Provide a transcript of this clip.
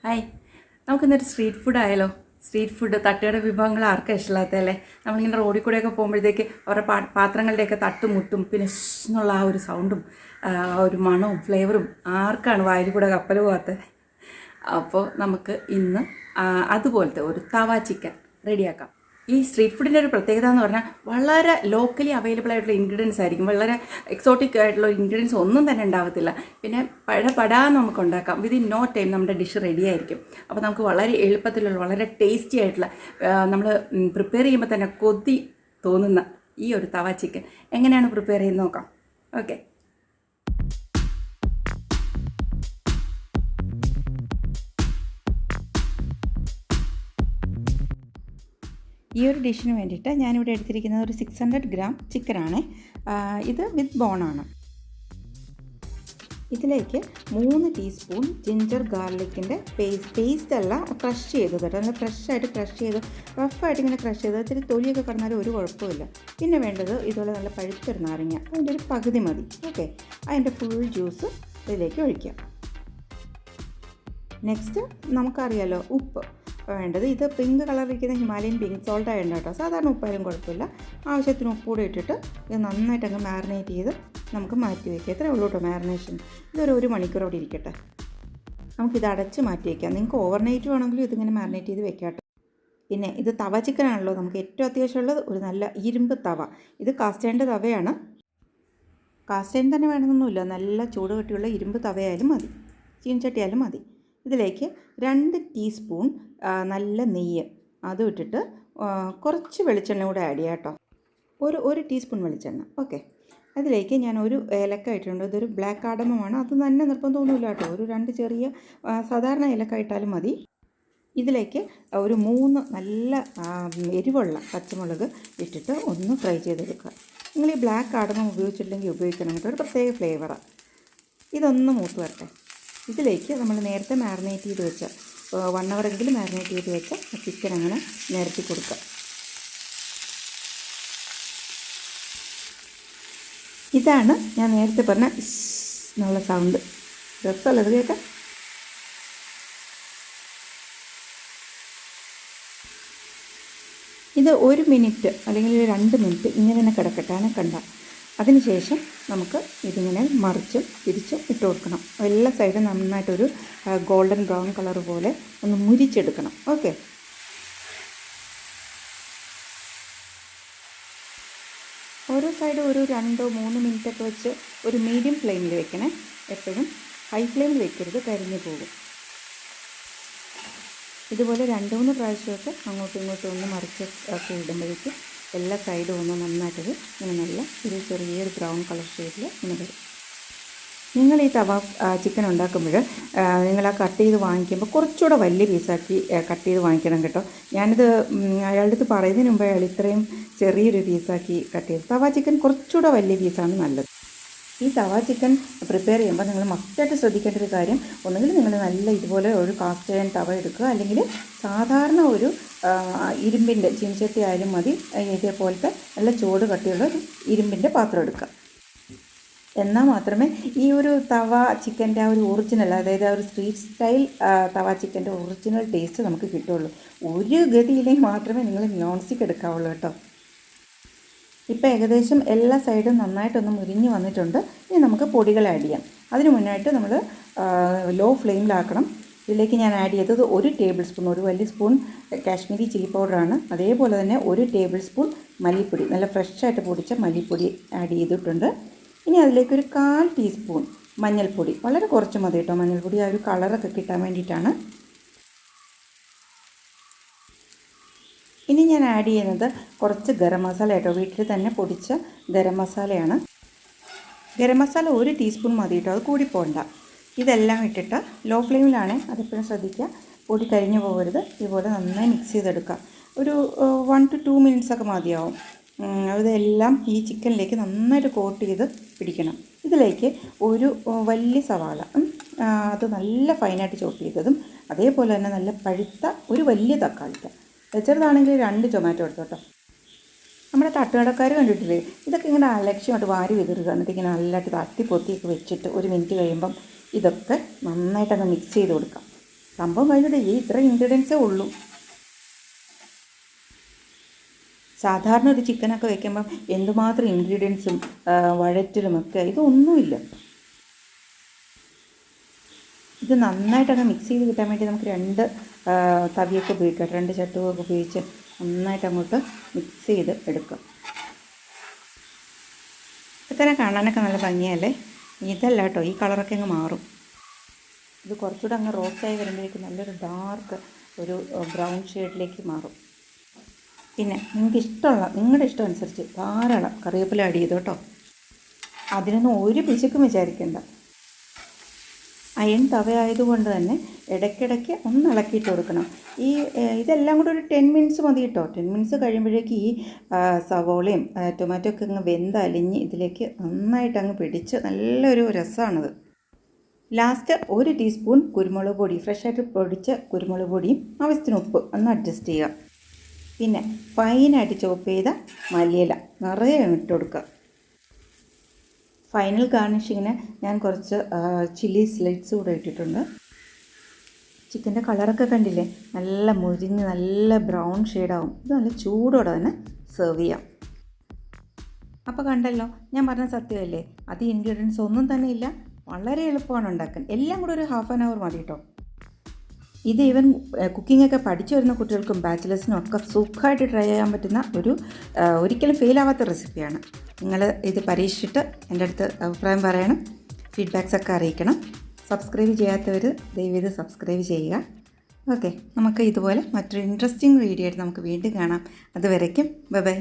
Hi, നമുക്കിന്നൊരു street food ആയാലോ? Street food തട്ടുകട വിഭവങ്ങൾ ആർക്കും ഇഷ്ടമില്ലാത്തതല്ലേ? നമ്മളിങ്ങനെ റോഡിൽ കൂടെയൊക്കെ പോകുമ്പോഴത്തേക്ക് അവരുടെ പാത്രങ്ങളുടെയൊക്കെ തട്ടുമുട്ടും, പിന്നെ എന്നുള്ള ആ ഒരു സൗണ്ടും ആ ഒരു മണവും ഫ്ലേവറും ആർക്കാണ് വായിൽ കൂടെ കപ്പൽ പോകാത്തത്? അപ്പോൾ നമുക്ക് ഇന്ന് അതുപോലത്തെ ഒരു തവ ചിക്കൻ റെഡിയാക്കാം. ഈ സ്ട്രീറ്റ് ഫുഡിൻ്റെ ഒരു പ്രത്യേകത എന്ന് പറഞ്ഞാൽ വളരെ ലോക്കലി അവൈലബിൾ ആയിട്ടുള്ള ഇൻഗ്രീഡിയൻസ് ആയിരിക്കും. വളരെ എക്സോട്ടിക് ആയിട്ടുള്ള ഇൻഗ്രീഡിയൻസ് ഒന്നും തന്നെ ഉണ്ടാവത്തില്ല. പിന്നെ പടാന്ന് നമുക്ക് ഉണ്ടാക്കാം. വിതിൻ നോ ടൈം നമ്മുടെ ഡിഷ് റെഡി ആയിരിക്കും. അപ്പോൾ നമുക്ക് വളരെ എളുപ്പത്തിലുള്ള വളരെ ടേസ്റ്റി ആയിട്ടുള്ള നമ്മൾ പ്രിപ്പയർ ചെയ്യുമ്പോൾ തന്നെ കൊതി തോന്നുന്ന ഈ ഒരു തവ ചിക്കൻ എങ്ങനെയാണ് പ്രിപ്പയർ ചെയ്യുന്നത് നോക്കാം. ഓക്കെ. ഈ ഒരു ഡിഷിന് വേണ്ടിയിട്ട് ഞാനിവിടെ എടുത്തിരിക്കുന്നത് ഒരു 600 ഗ്രാം ചിക്കനാണ്. ഇത് വിത്ത് ബോണാണ്. ഇതിലേക്ക് 3 ടീസ്പൂൺ ജിഞ്ചർ ഗാർലിക്കിൻ്റെ പേസ്റ്റ് അല്ല, ക്രഷ് ചെയ്തത് കേട്ടോ. നല്ല ഫ്രഷായിട്ട് ക്രഷ് ചെയ്ത് റഫായിട്ട് ഇങ്ങനെ ക്രഷ് ചെയ്ത് ഇത്തിരി തൊലിയൊക്കെ കടന്നാലും ഒരു കുഴപ്പമില്ല. പിന്നെ വേണ്ടത് ഇതുപോലെ നല്ല പഴുത്തൊരു നാരങ്ങ, അതിൻ്റെ ഒരു പകുതി മതി. ഓക്കെ, അതിൻ്റെ ഫുൾ ജ്യൂസ് ഇതിലേക്ക് ഒഴിക്കാം. നെക്സ്റ്റ് നമുക്കറിയാലോ ഉപ്പ് വേണ്ടത്. ഇത് പിങ്ക് കളറിരിക്കുന്ന ഹിമാലയൻ പിങ്ക് സോൾട്ട് ആയിരുന്നു കേട്ടോ. സാധാരണ ഉപ്പായാലും കുഴപ്പമില്ല. ആവശ്യത്തിന് ഉപ്പ് കൂടെ ഇട്ടിട്ട് ഇത് നന്നായിട്ട് അങ്ങ് മാരിനേറ്റ് ചെയ്ത് നമുക്ക് മാറ്റി വയ്ക്കാം. എത്രയേ ഉള്ളൂ കേട്ടോ മാരിനേഷൻ. ഇതൊരു 1 മണിക്കൂർ അവിടെ ഇരിക്കട്ടെ. നമുക്കിത് അടച്ച് മാറ്റി വയ്ക്കാം. നിങ്ങൾക്ക് ഓവർനൈറ്റ് വേണമെങ്കിലും ഇതിങ്ങനെ മാരിനേറ്റ് ചെയ്ത് വെക്കാം കേട്ടോ. പിന്നെ ഇത് തവ ചിക്കനാണല്ലോ, നമുക്ക് ഏറ്റവും അത്യാവശ്യമുള്ളത് ഒരു നല്ല ഇരുമ്പ് തവ. ഇത് കാസ്റ്റേണിൻ്റെ തവയാണ്. കാസ്റ്റേൺ തന്നെ വേണമെന്നൊന്നുമില്ല, നല്ല ചൂട് കട്ടിയുള്ള ഇരുമ്പ് തവയായാലും മതി, ചീനച്ചട്ടിയായാലും മതി. ഇതിലേക്ക് 2 ടീസ്പൂൺ നല്ല നെയ്യ് അതും ഇട്ടിട്ട് കുറച്ച് വെളിച്ചെണ്ണ കൂടെ ആഡ് ചെയ്യാം കേട്ടോ. ഒരു ടീസ്പൂൺ വെളിച്ചെണ്ണ. ഓക്കെ, അതിലേക്ക് ഞാൻ ഒരു ഏലക്ക ഇട്ടിട്ടുണ്ട്. ഇതൊരു ബ്ലാക്ക് കാർഡമമാണ്. അത് തന്നെ നിർബന്ധമൊന്നുമില്ല കേട്ടോ. ഒരു 2 ചെറിയ സാധാരണ ഏലക്ക ഇട്ടാലും മതി. ഇതിലേക്ക് ഒരു 3 നല്ല എരിവുള്ള പച്ചമുളക് ഇട്ടിട്ട് ഒന്ന് ഫ്രൈ ചെയ്തെടുക്കുക. നിങ്ങൾ ഈ ബ്ലാക്ക് കാർഡമം ഉപയോഗിച്ചിട്ടില്ലെങ്കിൽ ഉപയോഗിക്കണം കേട്ടോ, ഒരു പ്രത്യേക ഫ്ലേവറാണ്. ഇതൊന്ന് മൂത്ത് വരട്ടെ. ഇതിലേക്ക് നമ്മൾ നേരത്തെ മാരിനേറ്റ് ചെയ്ത് വെച്ച 1 അവറെങ്കിലും മാരിനേറ്റ് ചെയ്ത് വെച്ച ചിക്കൻ അങ്ങനെ നിരത്തി കൊടുക്കുക. ഇതാണ് ഞാൻ നേരത്തെ പറഞ്ഞ എന്നുള്ള സൗണ്ട്. രസമല്ല ഇത് കേൾക്കാം. ഇത് 1 മിനിറ്റ് അല്ലെങ്കിൽ 2 മിനിറ്റ് ഇങ്ങനെ തന്നെ കിടക്കട്ടെ, അനക്കണ്ട. അതിനുശേഷം നമുക്ക് ഇതിങ്ങനെ മറിച്ചും തിരിച്ചും ഇട്ട് കൊടുക്കണം. എല്ലാ സൈഡും നന്നായിട്ടൊരു ഗോൾഡൻ ബ്രൗൺ കളർ പോലെ ഒന്ന് മുരിച്ചെടുക്കണം. ഓക്കെ, ഓരോ സൈഡും ഒരു 2-3 മിനിറ്റൊക്കെ വെച്ച് ഒരു മീഡിയം ഫ്ലെയിമിൽ വെക്കണേ. എപ്പോഴും ഹൈ ഫ്ലെയിമിൽ വെക്കരുത്, കരിഞ്ഞു പോകും. ഇതുപോലെ 2-3 പ്രാവശ്യമൊക്കെ അങ്ങോട്ടും ഇങ്ങോട്ടും ഒന്ന് മറിച്ച് ഒക്കെ ഇടുമ്പോഴേക്കും എല്ലാ സൈഡും ഒന്ന് നന്നായിട്ടത് ഇങ്ങനെ നല്ല ഒരു ചെറിയൊരു ബ്രൗൺ കളർ ഷെയ്ഡിൽ ഇങ്ങനെ വരും. നിങ്ങൾ ഈ തവ ചിക്കൻ ഉണ്ടാക്കുമ്പോൾ നിങ്ങൾ ആ കട്ട് ചെയ്ത് വാങ്ങിക്കുമ്പോൾ കുറച്ചുകൂടെ വലിയ പീസാക്കി കട്ട് ചെയ്ത് വാങ്ങിക്കണം കേട്ടോ. ഞാനിത് അയാളുടെ അടുത്ത് പറയുന്നതിന് മുമ്പ് അയാൾ ഇത്രയും ചെറിയൊരു പീസാക്കി കട്ട് ചെയ്ത്. തവ ചിക്കൻ കുറച്ചുകൂടെ വലിയ പീസാണ് നല്ലത്. ഈ തവ ചിക്കൻ പ്രിപ്പയർ ചെയ്യുമ്പോൾ നിങ്ങൾ മസ്റ്റായിട്ട് ശ്രദ്ധിക്കേണ്ട ഒരു കാര്യം, ഒന്നുകിൽ നിങ്ങൾ നല്ല ഇതുപോലെ ഒരു കാസ്റ്റ് അയൺ തവ എടുക്കുക, അല്ലെങ്കിൽ സാധാരണ ഒരു ഇരുമ്പിൻ്റെ ചീനച്ചട്ടി ആയാലും മതി. ഇതേപോലത്തെ നല്ല ചൂട് കട്ടിയുള്ള ഒരു ഇരുമ്പിൻ്റെ പാത്രം എടുക്കുക. എന്നാൽ മാത്രമേ ഈ ഒരു തവ ചിക്കൻ്റെ ആ ഒരു ഒറിജിനൽ, അതായത് ആ ഒരു സ്ട്രീറ്റ് സ്റ്റൈൽ തവ ചിക്കൻ്റെ ഒറിജിനൽ ടേസ്റ്റ് നമുക്ക് കിട്ടുള്ളൂ. ഒരു ഗതിയില്ലെങ്കിൽ മാത്രമേ നിങ്ങൾ നോൺ സ്റ്റിക്ക് എടുക്കാവുള്ളൂ കേട്ടോ. ഇപ്പോൾ ഏകദേശം എല്ലാ സൈഡും നന്നായിട്ടൊന്ന് മുരിഞ്ഞ് വന്നിട്ടുണ്ട്. ഇനി നമുക്ക് പൊടികൾ ആഡ് ചെയ്യാം. അതിന് മുന്നായിട്ട് നമ്മൾ ലോ ഫ്ലെയിമിലാക്കണം. ഇതിലേക്ക് ഞാൻ ആഡ് ചെയ്തത് 1 ടേബിൾ സ്പൂൺ, ഒരു വലിയ സ്പൂൺ കാശ്മീരി ചില്ലി പൗഡറാണ്. അതേപോലെ തന്നെ 1 ടേബിൾ സ്പൂൺ മല്ലിപ്പൊടി, നല്ല ഫ്രഷായിട്ട് പൊടിച്ച മല്ലിപ്പൊടി ആഡ് ചെയ്തിട്ടുണ്ട്. ഇനി അതിലേക്കൊരു 1/4 ടീസ്പൂൺ മഞ്ഞൾപ്പൊടി, വളരെ കുറച്ച് മതി കേട്ടോ. മഞ്ഞൾപ്പൊടി ആ ഒരു കളറൊക്കെ കിട്ടാൻ വേണ്ടിയിട്ടാണ്. ഇനി ഞാൻ ആഡ് ചെയ്യുന്നത് കുറച്ച് ഗരം മസാല കേട്ടോ. വീട്ടിൽ തന്നെ പൊടിച്ച ഗരം മസാലയാണ്. ഗരം മസാല 1 ടീസ്പൂൺ മതി കേട്ടോ, അത് കൂടി പോകണ്ട. ഇതെല്ലാം ഇട്ടിട്ട് ലോ ഫ്ലെയിമിലാണ്, അതെപ്പോഴും ശ്രദ്ധിക്കുക, പൊടി കരിഞ്ഞു പോകരുത്. ഇതുപോലെ നന്നായി മിക്സ് ചെയ്തെടുക്കുക. ഒരു 1 to 2 മിനിറ്റ്സ് ഒക്കെ മതിയാവും. ഇതെല്ലാം ഈ ചിക്കനിലേക്ക് നന്നായിട്ട് കോട്ട് ചെയ്ത് പിടിക്കണം. ഇതിലേക്ക് ഒരു വലിയ സവാള, അത് നല്ല ഫൈനായിട്ട് ചോപ്പ് ചെയ്തതും, അതേപോലെ തന്നെ നല്ല പഴുത്ത ഒരു വലിയ തക്കാളിക്ക, ചെറുതാണെങ്കിൽ 2 ടൊമാറ്റോ എടുത്തോട്ടോ. നമ്മുടെ തട്ടുകടക്കാർ കണ്ടിട്ടില്ലേ, ഇതൊക്കെ ഇങ്ങനെ അലക്ഷ്യമായിട്ട് വാരി വിതറുക, എന്നിട്ട് ഇങ്ങനെ നല്ലതായിട്ട് തട്ടി പൊത്തിയൊക്കെ വെച്ചിട്ട് 1 മിനിറ്റ് കഴിയുമ്പം ഇതൊക്കെ നന്നായിട്ടങ്ങ് മിക്സ് ചെയ്ത് കൊടുക്കാം. സംഭവം കഴിഞ്ഞിട്ട് ഇത്ര ഇൻഗ്രീഡിയൻസേ ഉള്ളൂ. സാധാരണ ഒരു ചിക്കനൊക്കെ വയ്ക്കുമ്പം എന്തുമാത്രം ഇൻഗ്രീഡിയൻസും വഴറ്റലുമൊക്കെ, ഇതൊന്നുമില്ല. ഇത് നന്നായിട്ടങ്ങ് മിക്സ് ചെയ്ത് കിട്ടാൻ വേണ്ടി നമുക്ക് 2 തവിയൊക്കെ ഉപയോഗിക്കാം, 2 ചട്ടുകമൊക്കെ ഉപയോഗിച്ച് നന്നായിട്ട് അങ്ങോട്ട് മിക്സ് ചെയ്ത് എടുക്കാം. ഇപ്പം തന്നെ കാണാനൊക്കെ നല്ല ഭംഗിയല്ലേ? ഇതല്ല കേട്ടോ, ഈ കളറൊക്കെ അങ്ങ് മാറും. ഇത് കുറച്ചുകൂടെ അങ്ങ് റോസ്റ്റായി വരുമ്പോഴേക്കും നല്ലൊരു ഡാർക്ക് ഒരു ബ്രൗൺ ഷെയ്ഡിലേക്ക് മാറും. പിന്നെ നിങ്ങൾക്ക് ഇഷ്ടമുള്ള, നിങ്ങളുടെ ഇഷ്ടം അനുസരിച്ച് ധാരാളം കറിവേപ്പില ആഡ് ചെയ്തു കേട്ടോ. അതിനൊന്നും ഒരു പിശുക്കും വിചാരിക്കേണ്ട. അയൺ തവയായതുകൊണ്ട് തന്നെ ഇടയ്ക്കിടയ്ക്ക് ഒന്ന് ഇളക്കിയിട്ട് കൊടുക്കണം. ഇതെല്ലാം കൂടെ ഒരു 10 മിനിറ്റ്സ് മതി കേട്ടോ. 10 മിനിറ്റ്സ് കഴിയുമ്പോഴേക്ക് ഈ സവോളയും ടൊമാറ്റോ ഒക്കെ അങ്ങ് വെന്തലിഞ്ഞ് ഇതിലേക്ക് നന്നായിട്ട് അങ്ങ് പിടിച്ച് നല്ലൊരു രസമാണത്. ലാസ്റ്റ് 1 ടീസ്പൂൺ കുരുമുളക് പൊടി, ഫ്രഷായിട്ട് പൊടിച്ച കുരുമുളക് പൊടിയും ആവശ്യത്തിന് ഉപ്പ് ഒന്ന് അഡ്ജസ്റ്റ് ചെയ്യുക. പിന്നെ ഫൈനായിട്ട് ചോപ്പ് ചെയ്ത മല്ലിയില നിറയെ ഇട്ട് കൊടുക്കുക. ഫൈനൽ ഗാർണിഷിങ്ങിന് ഞാൻ കുറച്ച് ചില്ലി സ്ലൈഡ്സ് കൂടെ ഇട്ടിട്ടുണ്ട്. ചിക്കൻ്റെ കളറൊക്കെ കണ്ടില്ലേ? നല്ല മുരിഞ്ഞ് നല്ല ബ്രൗൺ ഷെയ്ഡാവും. ഇത് നല്ല ചൂടോടെ തന്നെ സെർവ് ചെയ്യാം. അപ്പോൾ കണ്ടല്ലോ, ഞാൻ പറഞ്ഞ സത്യമല്ലേ? അത് ഇൻഗ്രീഡിയൻസ് ഒന്നും തന്നെ ഇല്ല, വളരെ എളുപ്പമാണ് ഉണ്ടാക്കാൻ. എല്ലാം കൂടെ ഒരു ½ ആൻ അവർ മതി കേട്ടോ. ഇത് ഈവൻ കുക്കിങ്ങൊക്കെ പഠിച്ചു വരുന്ന കുട്ടികൾക്കും ബാച്ചിലേഴ്സിനും ഒക്കെ സുഖമായിട്ട് ട്രൈ ചെയ്യാൻ പറ്റുന്ന ഒരിക്കലും ഫെയിലാവാത്ത റെസിപ്പിയാണ്. നിങ്ങൾ ഇത് പരീക്ഷിച്ചിട്ട് എൻ്റെ അടുത്ത് അഭിപ്രായം പറയണം, ഫീഡ്ബാക്സൊക്കെ അറിയിക്കണം. സബ്സ്ക്രൈബ് ചെയ്യാത്തവർ ദയവേത് സബ്സ്ക്രൈബ് ചെയ്യുക. ഓക്കെ, നമുക്ക് ഇതുപോലെ മറ്റൊരു ഇൻട്രസ്റ്റിംഗ് വീഡിയോ ആയിട്ട് നമുക്ക് വീണ്ടും കാണാം. അതുവരയ്ക്കും ബൈ ബൈ.